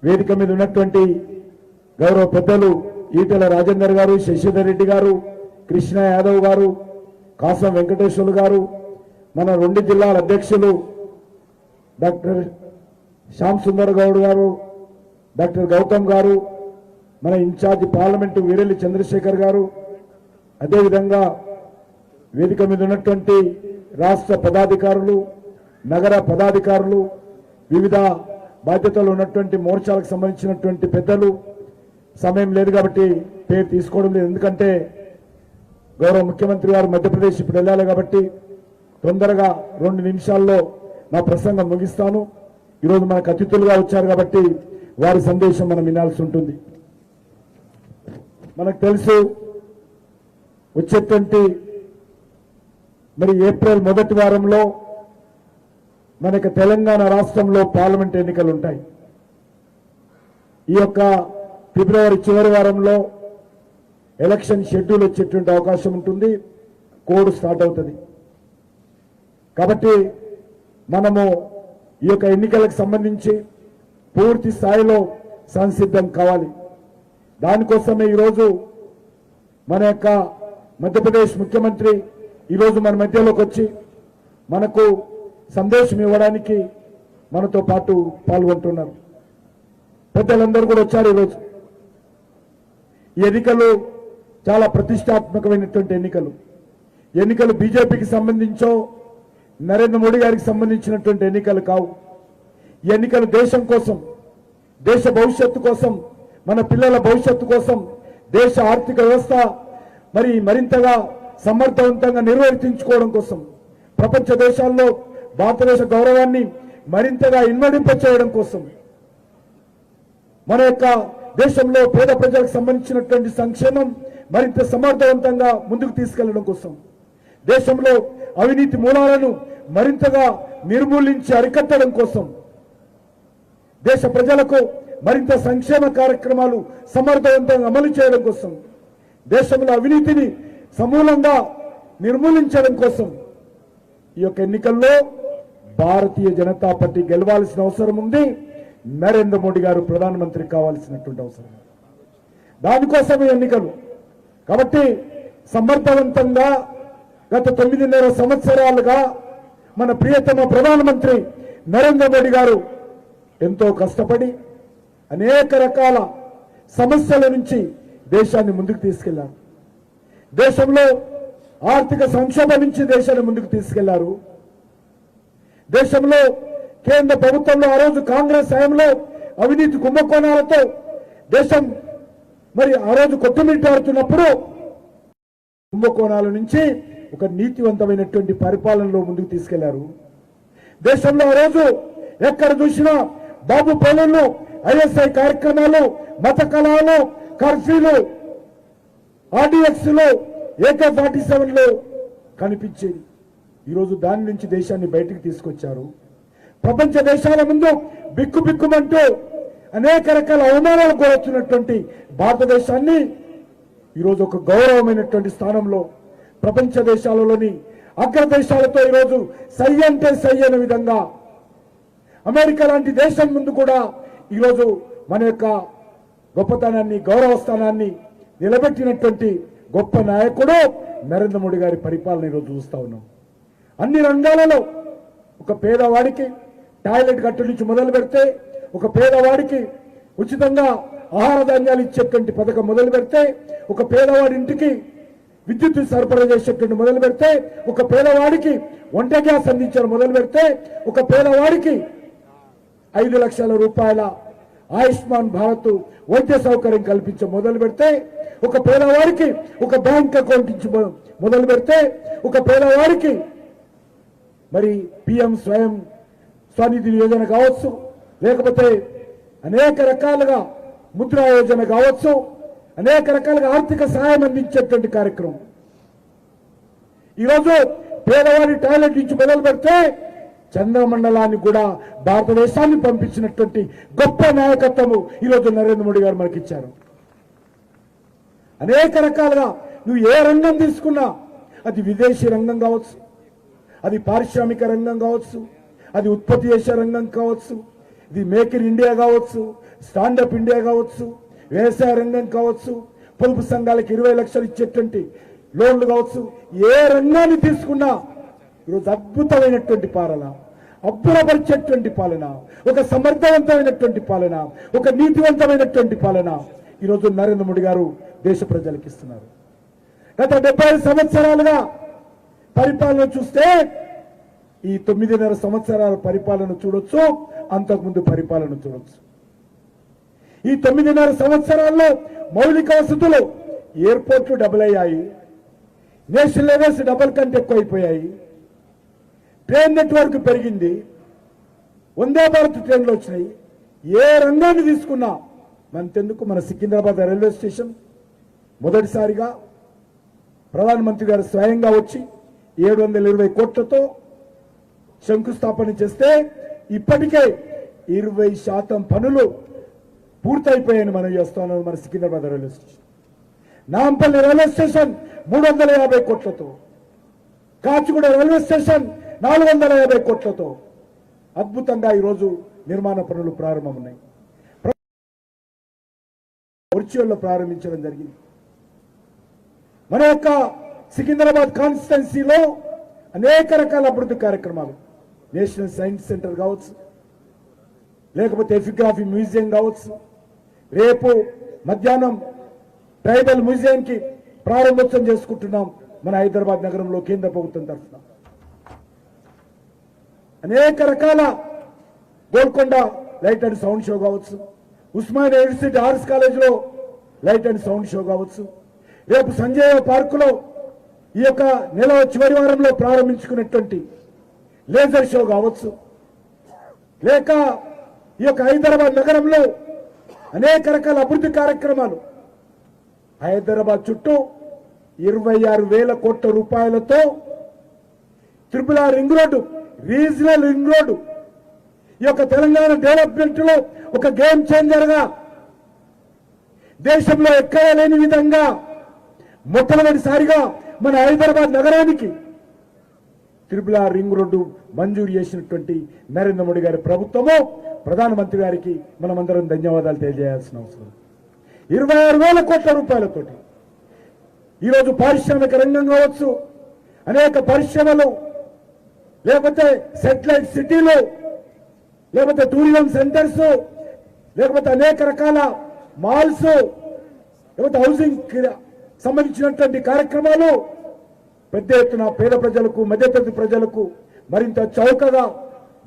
వేదిక మీద ఉన్నటువంటి గౌరవ పెద్దలు ఈటెల రాజేందర్ గారు, శశిధర్ రెడ్డి గారు, కృష్ణ యాదవ్ గారు, కాసం వెంకటేశ్వర్లు గారు, మన 2 జిల్లాల అధ్యక్షులు డాక్టర్ శ్యామ్ సుందర్ గౌడ్ గారు, డాక్టర్ గౌతమ్ గారు, మన ఇన్ఛార్జి పార్లమెంటు వీరెల్లి చంద్రశేఖర్ గారు, అదేవిధంగా వేదిక మీద ఉన్నటువంటి రాష్ట్ర పదాధికారులు, నగర పదాధికారులు, వివిధ బాధ్యతలు ఉన్నటువంటి మోర్చాలకు సంబంధించినటువంటి పెద్దలు, సమయం లేదు కాబట్టి పేరు తీసుకోవడం లేదు, ఎందుకంటే గౌరవ ముఖ్యమంత్రి గారు మధ్యప్రదేశ్ ఇప్పుడు వెళ్ళాలి కాబట్టి తొందరగా 2 నిమిషాల్లో నా ప్రసంగం ముగిస్తాను. ఈరోజు మనకు అతిథులుగా వచ్చారు కాబట్టి వారి సందేశం మనం వినాల్సి ఉంటుంది. మనకు తెలుసు వచ్చేటువంటి మరి ఏప్రిల్ మొదటి వారంలో మనకు తెలంగాణ రాష్ట్రంలో పార్లమెంట్ ఎన్నికలు ఉంటాయి. ఈ యొక్క ఫిబ్రవరి చివరి వారంలో ఎలక్షన్ షెడ్యూల్ వచ్చేటువంటి అవకాశం ఉంటుంది, కోడ్ స్టార్ట్ అవుతుంది. కాబట్టి మనము ఈ యొక్క ఎన్నికలకు సంబంధించి పూర్తి స్థాయిలో సంసిద్ధం కావాలి. దానికోసమే ఈరోజు మన యొక్క మధ్యప్రదేశ్ ముఖ్యమంత్రి ఈరోజు మన మధ్యలోకి వచ్చి మనకు సందేశం ఇవ్వడానికి మనతో పాటు పాల్గొంటున్నారు. పెద్దలందరూ కూడా వచ్చారు. ఈరోజు ఈ ఎన్నికలు చాలా ప్రతిష్టాత్మకమైనటువంటి ఎన్నికలు బీజేపీకి సంబంధించో నరేంద్ర మోడీ గారికి సంబంధించినటువంటి ఎన్నికలు కావు. ఈ ఎన్నికలు దేశం కోసం, దేశ భవిష్యత్తు కోసం, మన పిల్లల భవిష్యత్తు కోసం, దేశ ఆర్థిక వ్యవస్థ మరింతగా సమర్థవంతంగా నిర్వర్తించుకోవడం కోసం, ప్రపంచ దేశాల్లో భారతదేశ గౌరవాన్ని మరింతగా ఇన్వడింపచేయడం కోసం, మన యొక్క దేశంలో పేద ప్రజలకు సంబంధించినటువంటి సంక్షేమం మరింత సమర్థవంతంగా ముందుకు తీసుకెళ్లడం కోసం, దేశంలో అవినీతి మూలాలను మరింతగా నిర్మూలించి అరికట్టడం కోసం, దేశ ప్రజలకు మరింత సంక్షేమ కార్యక్రమాలు సమర్థవంతంగా అమలు చేయడం కోసం, దేశంలో అవినీతిని సమూలంగా నిర్మూలించడం కోసం ఈ యొక్క ఎన్నికల్లో భారతీయ జనతా పార్టీ గెలవాల్సిన అవసరం ఉంది. నరేంద్ర మోడీ గారు ప్రధానమంత్రి కావాల్సినటువంటి అవసరం, దానికోసమే ఎన్నికలు. కాబట్టి సమర్థవంతంగా గత 9.5 సంవత్సరాలుగా మన ప్రియతమ ప్రధానమంత్రి నరేంద్ర మోడీ గారు ఎంతో కష్టపడి అనేక రకాల సమస్యల నుంచి దేశాన్ని ముందుకు తీసుకెళ్లారు. దేశంలో ఆర్థిక సంక్షోభం నుంచి దేశాన్ని ముందుకు తీసుకెళ్లారు. దేశంలో కేంద్ర ప్రభుత్వంలో ఆ రోజు కాంగ్రెస్ హయాంలో అవినీతి కుంభకోణాలతో దేశం ఆ రోజు కొట్టుమిట్టాడుతున్నప్పుడు కుంభకోణాల నుంచి ఒక నీతివంతమైనటువంటి పరిపాలనలో ముందుకు తీసుకెళ్లారు. దేశంలో ఆ రోజు ఎక్కడ చూసినా బాబు పేలుళ్లు, ఐఎస్ఐ కార్యక్రమాలు, మత కళాలు, కర్ఫ్యూలు, ఆర్డీఎక్స్లు, AK-47లు కనిపించేది. ఈరోజు దాని నుంచి దేశాన్ని బయటికి తీసుకొచ్చారు. ప్రపంచ దేశాల ముందు బిక్కుబిక్కుమంటూ అనేక రకాల అవమానాలు కోరుతున్నటువంటి భారతదేశాన్ని ఈరోజు ఒక గౌరవమైనటువంటి స్థానంలో ప్రపంచ దేశాలలోని అగ్రదేశాలతో ఈరోజు సై అంటే సై అనే విధంగా అమెరికా లాంటి దేశం ముందు కూడా ఈరోజు మన యొక్క గొప్పతనాన్ని, గౌరవ స్థానాన్ని నిలబెట్టినటువంటి గొప్ప నాయకుడు నరేంద్ర మోడీ గారి పరిపాలన ఈరోజు చూస్తా ఉన్నాం. అన్ని రంగాలలో ఒక పేదవాడికి టాయిలెట్ కట్టు నుంచి మొదలు పెడితే, ఒక పేదవాడికి ఉచితంగా ఆహార ధాన్యాలు ఇచ్చేటువంటి పథకం మొదలు పెడితే, ఒక పేదవాడి ఇంటికి విద్యుత్ సరఫరా చేసేటువంటి మొదలు పెడితే, ఒక పేదవాడికి వంట గ్యాస్ అందించడం మొదలు పెడితే, ఒక పేదవాడికి 5 లక్షల రూపాయల ఆయుష్మాన్ భారత్ వైద్య సౌకర్యం కల్పించడం మొదలు పెడితే, ఒక పేదవాడికి ఒక బ్యాంక్ అకౌంట్ ఇచ్చి మొదలు పెడితే, ఒక పేదవాడికి PM స్వయం స్వనిధి యోజన కావచ్చు, లేకపోతే అనేక రకాలుగా ముద్రా యోజన కావచ్చు, అనేక రకాలుగా ఆర్థిక సహాయం అందించేటువంటి కార్యక్రమం. ఈరోజు పేదవాడి టాయిలెట్ నుంచి మొదలు పెడితే చంద్రమండలాన్ని కూడా భారతదేశాన్ని పంపించినటువంటి గొప్ప నాయకత్వము ఈరోజు నరేంద్ర మోడీ గారు మనకి ఇచ్చారు. అనేక రకాలుగా నువ్వు ఏ రంగం తీసుకున్నా, అది విదేశీ రంగం కావచ్చు, అది పారిశ్రామిక రంగం కావచ్చు, అది ఉత్పత్తి చేసే రంగం కావచ్చు, ఇది మేక్ ఇన్ ఇండియా కావచ్చు, స్టాండప్ ఇండియా కావచ్చు, వ్యవసాయ రంగం కావచ్చు, పొదుపు సంఘాలకు 20 లక్షలు ఇచ్చేటువంటి లోన్లు కావచ్చు, ఏ రంగాన్ని తీసుకున్నా ఈరోజు అద్భుతమైనటువంటి పాలన, అబ్బురపరిచేటువంటి పాలన, ఒక సమర్థవంతమైనటువంటి పాలన, ఒక నీతివంతమైనటువంటి పాలన ఈరోజు నరేంద్ర మోడీ గారు దేశ ప్రజలకు ఇస్తున్నారు. గత 70 సంవత్సరాలుగా పరిపాలన చూస్తే ఈ 9.5 సంవత్సరాల పరిపాలన చూడొచ్చు, అంతకుముందు పరిపాలన చూడొచ్చు. ఈ 9.5 సంవత్సరాల్లో మౌలిక వసతులు, ఎయిర్పోర్ట్లు డబుల్ అయ్యాయి, నేషనల్ హైవేస్ డబుల్ కంటే ఎక్కువైపోయాయి, ట్రైన్ నెట్వర్క్ పెరిగింది, వందే భారత్ ట్రైన్లు వచ్చినాయి. ఏ రంగాన్ని తీసుకున్నా మనతెందుకు మన సికింద్రాబాద్ రైల్వే స్టేషన్ మొదటిసారిగా ప్రధానమంత్రి గారు స్వయంగా వచ్చి 720 కోట్లతో శంకుస్థాపన చేస్తే ఇప్పటికే 20% పనులు పూర్తయిపోయాయని మనం చేస్తున్నాం. మన Secunderabad railway station, Nampally railway station 350 కోట్లతో, కాచిగూడ రైల్వే స్టేషన్ 450 కోట్లతో అద్భుతంగా ఈరోజు నిర్మాణ పనులు ప్రారంభమన్నాయి. వర్చువల్లో ప్రారంభించడం జరిగింది. మన యొక్క సికింద్రాబాద్ కాన్స్టిట్యున్సీలో అనేక రకాల అభివృద్ధి కార్యక్రమాలు, నేషనల్ సైన్స్ సెంటర్ కావచ్చు, లేకపోతే ఎపిగ్రఫీ మ్యూజియం కావచ్చు, రేపు మధ్యాహ్నం ట్రైబల్ మ్యూజియంకి ప్రారంభోత్సవం చేసుకుంటున్నాం మన హైదరాబాద్ నగరంలో కేంద్ర ప్రభుత్వం తరఫున. అనేక రకాల Golconda light and sound show కావచ్చు, ఉస్మానియా యూనివర్సిటీ ఆర్ట్స్ కాలేజీలో లైట్ అండ్ సౌండ్ షో కావచ్చు, రేపు సంజయ్ పార్కులో ఈ యొక్క నెల చివరి వారంలో ప్రారంభించుకున్నటువంటి లేజర్ షో కావచ్చు, లేక ఈ యొక్క హైదరాబాద్ నగరంలో అనేక రకాల అభివృద్ధి కార్యక్రమాలు, హైదరాబాద్ చుట్టూ 26,000 కోట్ల రూపాయలతో RRR ring road, regional ring road, ఈ యొక్క తెలంగాణ డెవలప్మెంట్ లో ఒక గేమ్ చేంజర్ గా దేశంలో ఎక్కడా లేని విధంగా మొట్టమొదటిసారిగా మన హైదరాబాద్ నగరానికి RRR రింగ్ రోడ్డు మంజూరు చేసినటువంటి నరేంద్ర మోడీ గారి ప్రభుత్వము, ప్రధానమంత్రి గారికి మనమందరం ధన్యవాదాలు తెలియజేయాల్సిన అవసరం. 26,000 కోట్ల రూపాయలతోటి ఈరోజు పారిశ్రామిక రంగం కావచ్చు, అనేక పరిశ్రమలు, లేకపోతే సెటిలైట్ సిటీలు, లేకపోతే టూరిజం సెంటర్స్, లేకపోతే అనేక రకాల మాల్స్, లేకపోతే హౌసింగ్ సంబంధించినటువంటి కార్యక్రమాలు పెద్ద ఎత్తున పేద ప్రజలకు, మధ్యతరగతి ప్రజలకు మరింత చౌకగా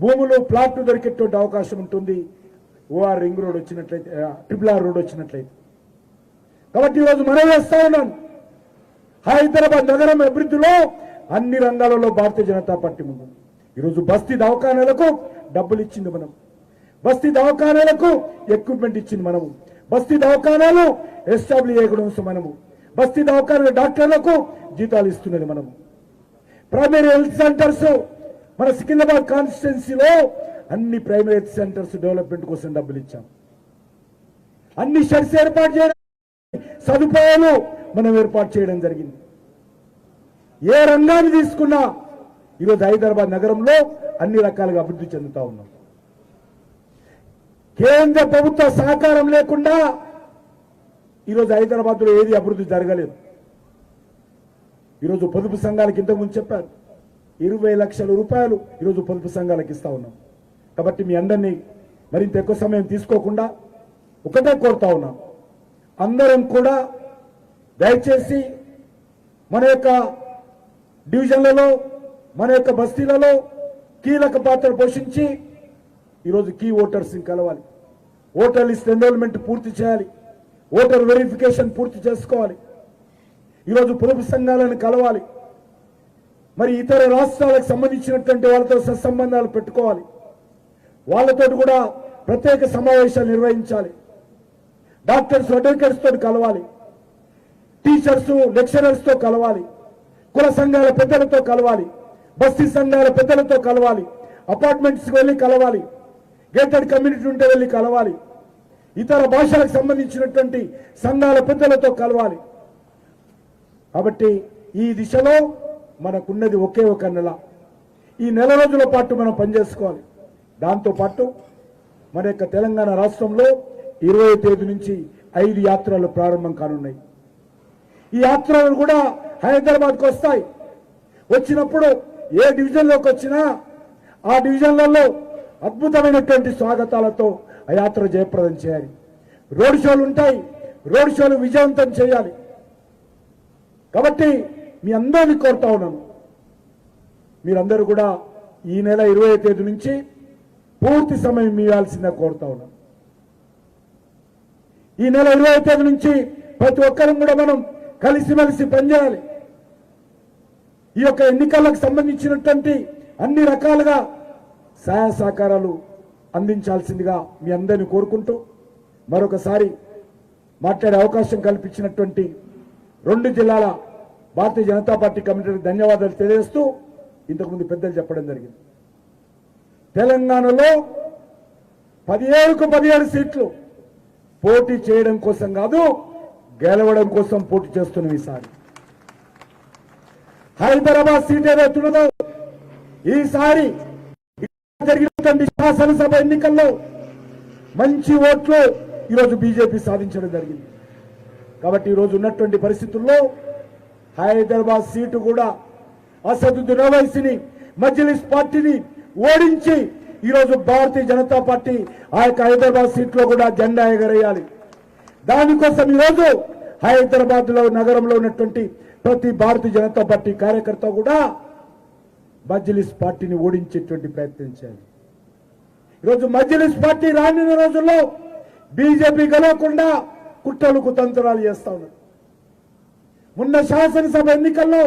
భూములు, ప్లాట్లు దొరికేటువంటి అవకాశం ఉంటుంది OR రింగ్ రోడ్ వచ్చినట్లయితే, RRR రోడ్ వచ్చినట్లయితే. కాబట్టి ఈరోజు మనం వేస్తా ఉన్నాను, హైదరాబాద్ నగరం అభివృద్ధిలో అన్ని రంగాలలో భారతీయ జనతా పార్టీ ముందు. ఈరోజు బస్తీ దవాఖానాలకు డబ్బులు ఇచ్చింది మనం, బస్తీ దవాఖానాలకు ఎక్విప్మెంట్ ఇచ్చింది మనము, బస్తీ దవాఖానాలు ఎస్టాబ్లిష్ చేయడం మనము, బస్తీ దవాఖానాల డాక్టర్లకు జీతాలు ఇస్తున్నది మనము. ప్రైమరీ హెల్త్ సెంటర్స్ మన సికింద్రాబాద్ కాన్స్టిట్యున్సీలో అన్ని ప్రైమరీ హెల్త్ సెంటర్స్ డెవలప్మెంట్ కోసం డబ్బులు ఇచ్చాం. అన్ని షెడ్స్ ఏర్పాటు చేయడం, సదుపాయాలు మనం ఏర్పాటు చేయడం జరిగింది. ఏ రంగాన్ని తీసుకున్నా ఈరోజు హైదరాబాద్ నగరంలో అన్ని రకాలుగా అభివృద్ధి చెందుతా ఉన్నాం. కేంద్ర ప్రభుత్వ సహకారం లేకుండా ఈరోజు హైదరాబాద్ లో ఏది అభివృద్ధి జరగలేదు. ఈరోజు పొదుపు సంఘాలకు ఇంతకుముందు చెప్పారు, 20 లక్షల రూపాయలు ఈరోజు పొదుపు సంఘాలకు ఇస్తా ఉన్నాం. కాబట్టి మీ అందరినీ మరింత ఎక్కువ సమయం తీసుకోకుండా ఒకటే కోరుతా ఉన్నాం, అందరం కూడా దయచేసి మన యొక్క డివిజన్లలో, మన యొక్క బస్తీలలో కీలక పాత్ర పోషించి ఈరోజు కీ ఓటర్స్ని కలవాలి, ఓటర్ లిస్ట్ ఎన్రోల్మెంట్ పూర్తి చేయాలి, ఓటర్ వెరిఫికేషన్ పూర్తి చేసుకోవాలి, ఈరోజు పొదుపు సంఘాలను కలవాలి, మరి ఇతర రాష్ట్రాలకు సంబంధించినటువంటి వాళ్ళతో సత్సంబంధాలు పెట్టుకోవాలి, వాళ్ళతో కూడా ప్రత్యేక సమావేశాలు నిర్వహించాలి, డాక్టర్స్, అడ్వకేట్స్ తో కలవాలి, టీచర్స్, లెక్చరర్స్ తో కలవాలి, కుల సంఘాల పెద్దలతో కలవాలి, బస్తీ సంఘాల పెద్దలతో కలవాలి, అపార్ట్మెంట్స్కి వెళ్ళి కలవాలి, గేటెడ్ కమ్యూనిటీ ఉంటే వెళ్ళి కలవాలి, ఇతర భాషలకు సంబంధించినటువంటి సంఘాల పెద్దలతో కలవాలి. కాబట్టి ఈ దిశలో మనకున్నది ఒకే ఒక నెల, ఈ నెల రోజుల పాటు మనం పనిచేసుకోవాలి. దాంతోపాటు మన యొక్క తెలంగాణ రాష్ట్రంలో 20వ తేదీ నుంచి 5 యాత్రలు ప్రారంభం కానున్నాయి. ఈ యాత్రలు కూడా హైదరాబాద్కు వస్తాయి. వచ్చినప్పుడు ఏ డివిజన్లోకి వచ్చినా ఆ డివిజన్లలో అద్భుతమైనటువంటి స్వాగతాలతో ఆ యాత్ర జయప్రదం చేయాలి. రోడ్ షోలు ఉంటాయి. రోడ్ షోలు విజయవంతం చేయాలి. కాబట్టి మీ అందరినీ కోరుతా ఉన్నాను, మీరందరూ కూడా ఈ నెల 20వ తేదీ నుంచి పూర్తి సమయం ఇవ్వాల్సిందే కోరుతా ఉన్నాను. ఈ నెల 20వ తేదీ నుంచి ప్రతి ఒక్కరం కూడా మనం కలిసిమెలిసి పనిచేయాలి. ఈ యొక్క ఎన్నికలకు సంబంధించినటువంటి అన్ని రకాలుగా సహాయ సహకారాలు అందించాల్సిందిగా మీ అందరినీ కోరుకుంటూ మరొకసారి మాట్లాడే అవకాశం కల్పించినటువంటి 2 జిల్లాల భారతీయ జనతా పార్టీ కమిటీకి ధన్యవాదాలు తెలియజేస్తూ ఇంతకుముందు పెద్దలు చెప్పడం జరిగింది. తెలంగాణలో 17కు 17 సీట్లు పోటీ చేయడం కోసం కాదు, గెలవడం కోసం పోటీ చేస్తున్నాం. ఈసారి హైదరాబాద్ సీట్ ఏదైతున్నదో ఈసారి జరిగినటువంటి శాసనసభ ఎన్నికల్లో మంచి ఓట్లు ఈరోజు బీజేపీ సాధించడం జరిగింది. కాబట్టి ఈరోజు ఉన్నటువంటి పరిస్థితుల్లో హైదరాబాద్ సీటు కూడా అసదుద్దీన్ ఓవైసీని మజ్లిస్ పార్టీని ఓడించి ఈరోజు భారతీయ జనతా పార్టీ ఆ యొక్క హైదరాబాద్ సీట్లో కూడా జెండా ఎగరేయాలి. దానికోసం ఈరోజు హైదరాబాద్ లో నగరంలో ఉన్నటువంటి ప్రతి భారతీయ జనతా పార్టీ కార్యకర్త కూడా మజ్లిస్ పార్టీని ఓడించేటువంటి ప్రయత్నం చేయాలి. ఈరోజు మజ్లిస్ పార్టీ రానున్న రోజుల్లో బీజేపీ గెలవకుండా కుట్రలు కుతంత్రాలు చేస్తా ఉన్నారు. మొన్న శాసనసభ ఎన్నికల్లో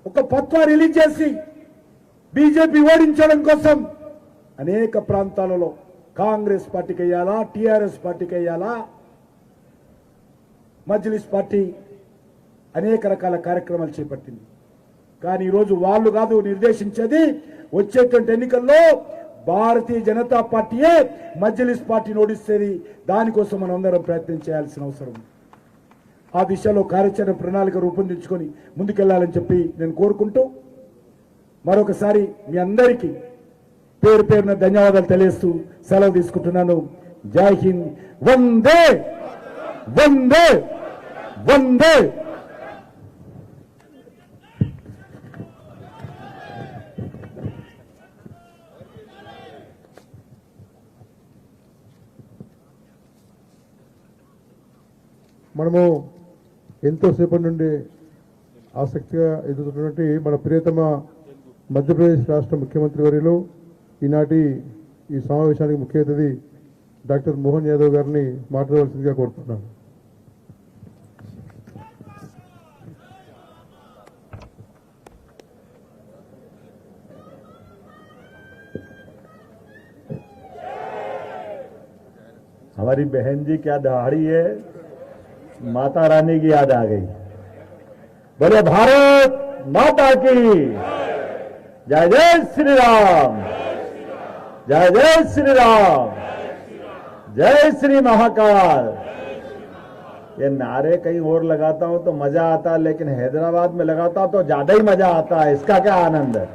ఒక పత్వా రిలీజ్ చేసి బీజేపీ ఓడించడం కోసం అనేక ప్రాంతాలలో కాంగ్రెస్ పార్టీకి అయ్యాలా, టీఆర్ఎస్ పార్టీకి అయ్యాలా, మజ్లిస్ పార్టీ అనేక రకాల కార్యక్రమాలు చేపట్టింది. కానీ ఈరోజు వాళ్ళు కాదు నిర్దేశించేది, వచ్చేటువంటి ఎన్నికల్లో భారతీయ జనతా పార్టీయే మజ్లిస్ పార్టీని ఓడిస్తేది. దానికోసం మనం అందరం ప్రయత్నం చేయాల్సిన అవసరం ఉంది. ఆ దిశలో కార్యాచరణ ప్రణాళిక రూపొందించుకొని ముందుకెళ్లాలని చెప్పి నేను కోరుకుంటూ మరొకసారి మీ అందరికీ పేరు పేరున ధన్యవాదాలు తెలియజేస్తూ సెలవు తీసుకుంటున్నాను. జై హింద్. వందే వందే వందే. మనము ఎంతోసేపటి నుండి ఆసక్తిగా ఎదుగుతున్నటువంటి మన ప్రియతమ మధ్యప్రదేశ్ రాష్ట్ర ముఖ్యమంత్రి వర్యులు ఈనాటి ఈ సమావేశానికి ముఖ్య అతిథి డాక్టర్ మోహన్ యాదవ్ గారిని మాట్లాడవలసిందిగా కోరుతున్నాను. हमारी बहन जी क्या दहाड़ी है, माता रानी की याद आ गई। बोले भारत माता की जय जय श्री राम, जय जय श्री राम, जय श्री महाकाल। ये नारे कहीं और लगाता हूं तो मजा आता है, लेकिन हैदराबाद में लगाता हूं तो ज्यादा ही मजा आता है। इसका क्या आनंद है।